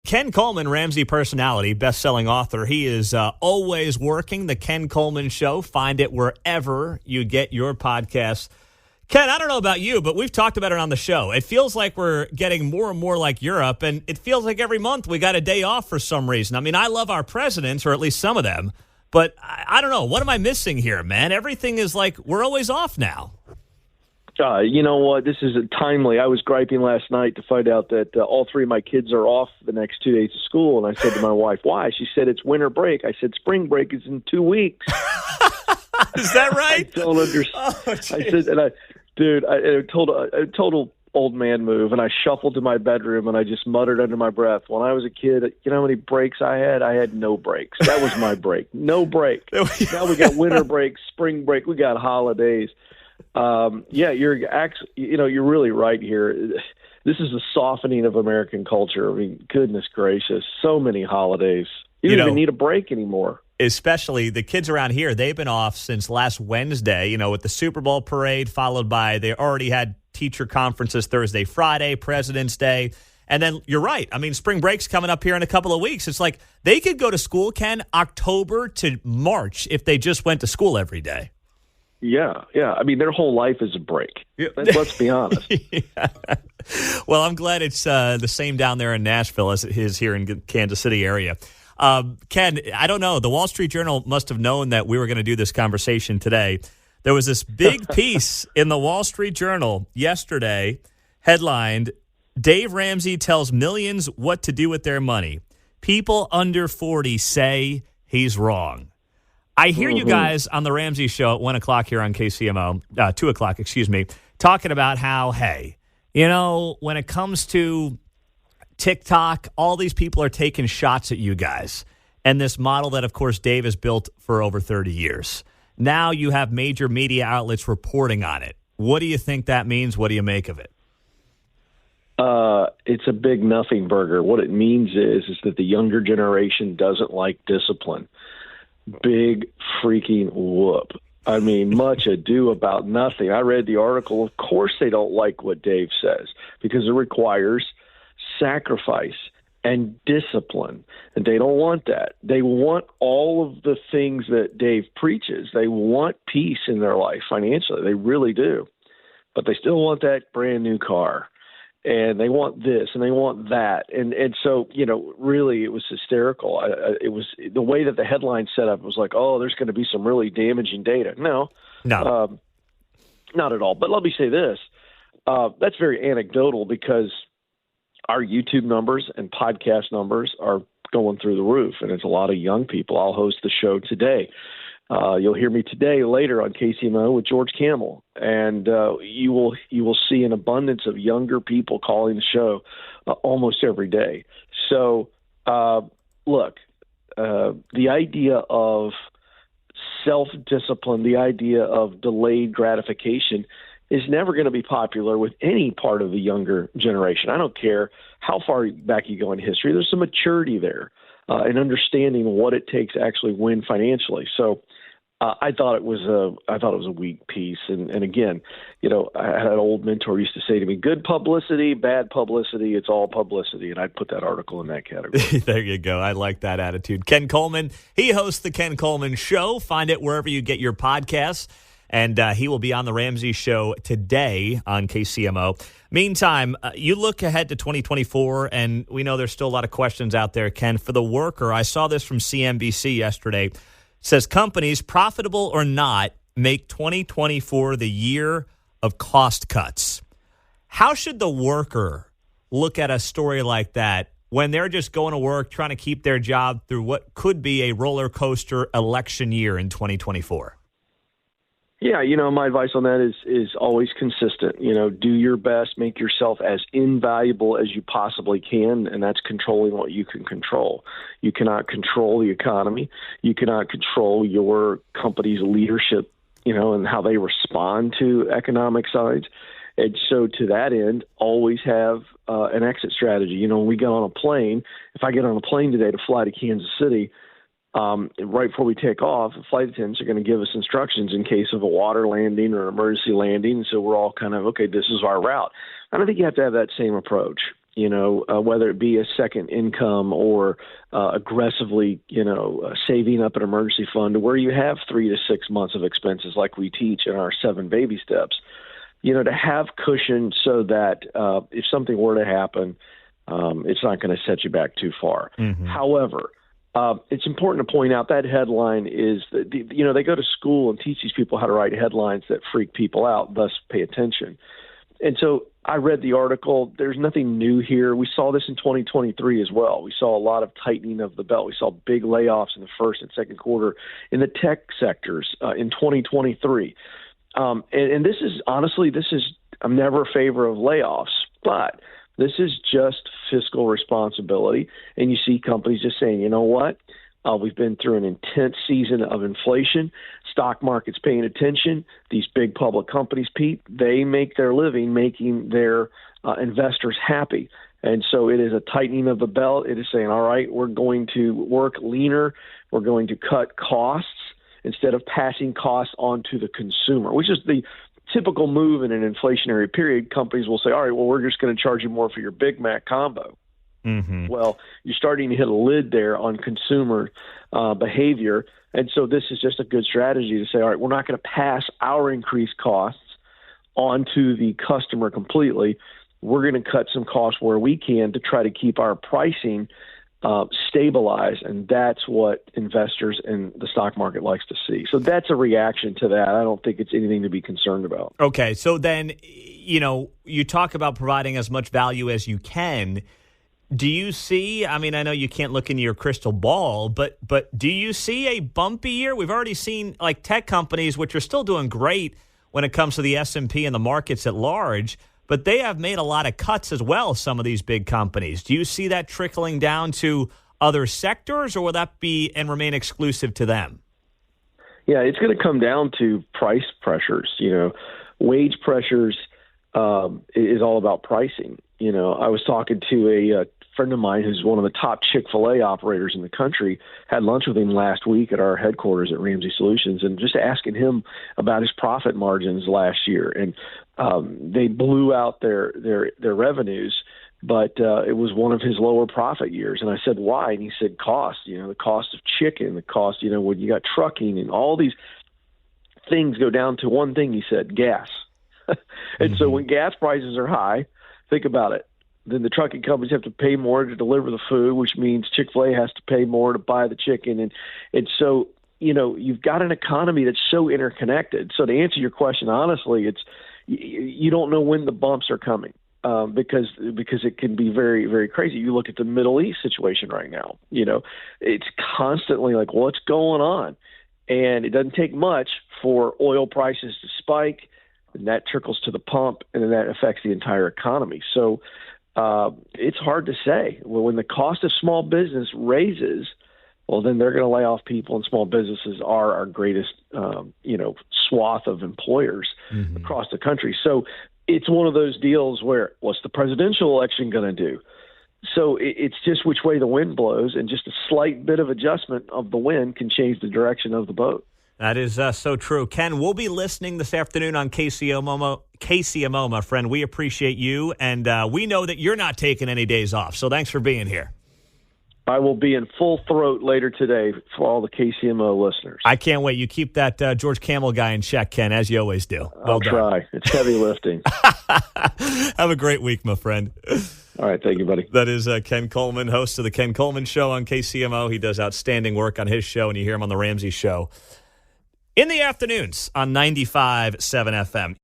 Ken Coleman, Ramsey personality, best-selling author. He is always working. The Ken Coleman Show. Find it wherever you get your podcasts. Ken, I don't know about you, but we've talked about it on the show. It feels like we're getting more and more like Europe, and it feels like every month we got a day off for some reason. I mean, I love our presidents, or at least some of them, but I don't know. What am I missing here, man? Everything is like we're always off now. You know what? This is timely. I was griping last night to find out that all three of my kids are off the next 2 days of school, and I said to my wife, why? She said, it's winter break. I said, spring break is in 2 weeks. Is that right? I don't understand. I said, and I told a total old man move, and I shuffled to my bedroom, and I just muttered under my breath, when I was a kid, you know how many breaks I had? I had no breaks. That was my break. No break. Now we got winter break, spring break. We got holidays. You're really right here. This is a softening of American culture. I mean, goodness gracious, so many holidays. You don't even need a break anymore. Especially the kids around here, they've been off since last Wednesday, with the Super Bowl parade, followed by they already had teacher conferences Thursday, Friday, President's Day. And then you're right. I mean, spring break's coming up here in a couple of weeks. It's like they could go to school, Ken, October to March if they just went to school every day. Yeah. I mean, their whole life is a break. Let's be honest. Yeah. Well, I'm glad it's the same down there in Nashville as it is here in Kansas City area. Ken, I don't know. The Wall Street Journal must have known that we were going to do this conversation today. There was this big piece in the Wall Street Journal yesterday, headlined, Dave Ramsey tells millions what to do with their money. People under 40 say he's wrong. I hear you guys on the Ramsey Show at 1 o'clock here on KCMO, 2 o'clock, talking about how, hey, when it comes to TikTok, all these people are taking shots at you guys. And this model that, of course, Dave has built for over 30 years. Now you have major media outlets reporting on it. What do you think that means? What do you make of it? It's a big nothing burger. What it means is that the younger generation doesn't like discipline. Big freaking whoop. I mean, much ado about nothing. I read the article. Of course they don't like what Dave says because it requires sacrifice and discipline, and they don't want that. They want all of the things that Dave preaches. They want peace in their life financially. They really do. But they still want that brand new car. And they want this and they want that. And so, really it was hysterical. It was the way that the headline set up was like, oh, there's going to be some really damaging data. No, not at all. But let me say this. That's very anecdotal because our YouTube numbers and podcast numbers are going through the roof. And it's a lot of young people. I'll host the show today. You'll hear me later on KCMO with George Camel, and you will see an abundance of younger people calling the show almost every day. So, look, the idea of self-discipline, the idea of delayed gratification is never going to be popular with any part of the younger generation. I don't care how far back you go in history. There's some maturity there in understanding what it takes to actually win financially. So I thought it was a weak piece. And again, I had an old mentor used to say to me, good publicity, bad publicity, it's all publicity. And I'd put that article in that category. There you go. I like that attitude. Ken Coleman, he hosts the Ken Coleman Show. Find it wherever you get your podcasts. And he will be on the Ramsey Show today on KCMO. Meantime, you look ahead to 2024, and we know there's still a lot of questions out there, Ken. For the worker, I saw this from CNBC yesterday. Says companies, profitable or not, make 2024 the year of cost cuts. How should the worker look at a story like that when they're just going to work, trying to keep their job through what could be a roller coaster election year in 2024? Yeah, my advice on that is always consistent. Do your best, make yourself as invaluable as you possibly can, and that's controlling what you can control. You cannot control the economy. You cannot control your company's leadership, and how they respond to economic signs. And so to that end, always have an exit strategy. When we get on a plane, if I get on a plane today to fly to Kansas City, right before we take off, the flight attendants are going to give us instructions in case of a water landing or an emergency landing. So we're all kind of, okay, this is our route. And I think you have to have that same approach. whether it be a second income or aggressively, saving up an emergency fund to where you have 3 to 6 months of expenses like we teach in our 7 baby steps, to have cushion so that if something were to happen, it's not going to set you back too far. Mm-hmm. However, it's important to point out that headline is that, they go to school and teach these people how to write headlines that freak people out, thus pay attention. And so I read the article. There's nothing new here. We saw this in 2023 as well. We saw a lot of tightening of the belt. We saw big layoffs in the first and second quarter in the tech sectors in 2023. And this is, honestly, I'm never a favor of layoffs, but this is just fiscal responsibility. And you see companies just saying, you know what? We've been through an intense season of inflation. Stock market's paying attention. These big public companies, Pete, they make their living making their investors happy. And so it is a tightening of the belt. It is saying, all right, we're going to work leaner. We're going to cut costs instead of passing costs on to the consumer, which is the typical move in an inflationary period. Companies will say, all right, well, we're just going to charge you more for your Big Mac combo. Mm-hmm. Well, you're starting to hit a lid there on consumer behavior. And so this is just a good strategy to say, all right, we're not going to pass our increased costs onto the customer completely. We're going to cut some costs where we can to try to keep our pricing stabilized. And that's what investors in the stock market likes to see. So that's a reaction to that. I don't think it's anything to be concerned about. Okay. So then, you talk about providing as much value as you can. Do you see, I know you can't look into your crystal ball, but do you see a bumpy year? We've already seen like tech companies, which are still doing great when it comes to the S&P and the markets at large, but they have made a lot of cuts as well, some of these big companies. Do you see that trickling down to other sectors, or will that be and remain exclusive to them? Yeah, it's going to come down to price pressures. Wage pressures is all about pricing. I was talking to a friend of mine who's one of the top Chick-fil-A operators in the country, had lunch with him last week at our headquarters at Ramsey Solutions, and just asking him about his profit margins last year. And they blew out their revenues, but it was one of his lower profit years. And I said, why? And he said, cost, the cost of chicken, the cost, when you got trucking and all these things go down to one thing, he said, gas. And so when gas prices are high, think about it. Then the trucking companies have to pay more to deliver the food, which means Chick-fil-A has to pay more to buy the chicken. And so, you've got an economy that's so interconnected. So to answer your question, honestly, it's you don't know when the bumps are coming because it can be very, very crazy. You look at the Middle East situation right now, it's constantly like, what's going on? And it doesn't take much for oil prices to spike, and that trickles to the pump, and then that affects the entire economy. So it's hard to say. Well, when the cost of small business raises, well, then they're going to lay off people, and small businesses are our greatest, swath of employers across the country. So it's one of those deals where what's the presidential election going to do? So it's just which way the wind blows, and just a slight bit of adjustment of the wind can change the direction of the boat. That is so true. Ken, we'll be listening this afternoon on KCMO, my friend. We appreciate you, and we know that you're not taking any days off, so thanks for being here. I will be in full throat later today for all the KCMO listeners. I can't wait. You keep that George Camel guy in check, Ken, as you always do. I'll try. It's heavy lifting. Have a great week, my friend. All right. Thank you, buddy. That is Ken Coleman, host of the Ken Coleman Show on KCMO. He does outstanding work on his show, and you hear him on the Ramsey Show in the afternoons on 95.7 FM.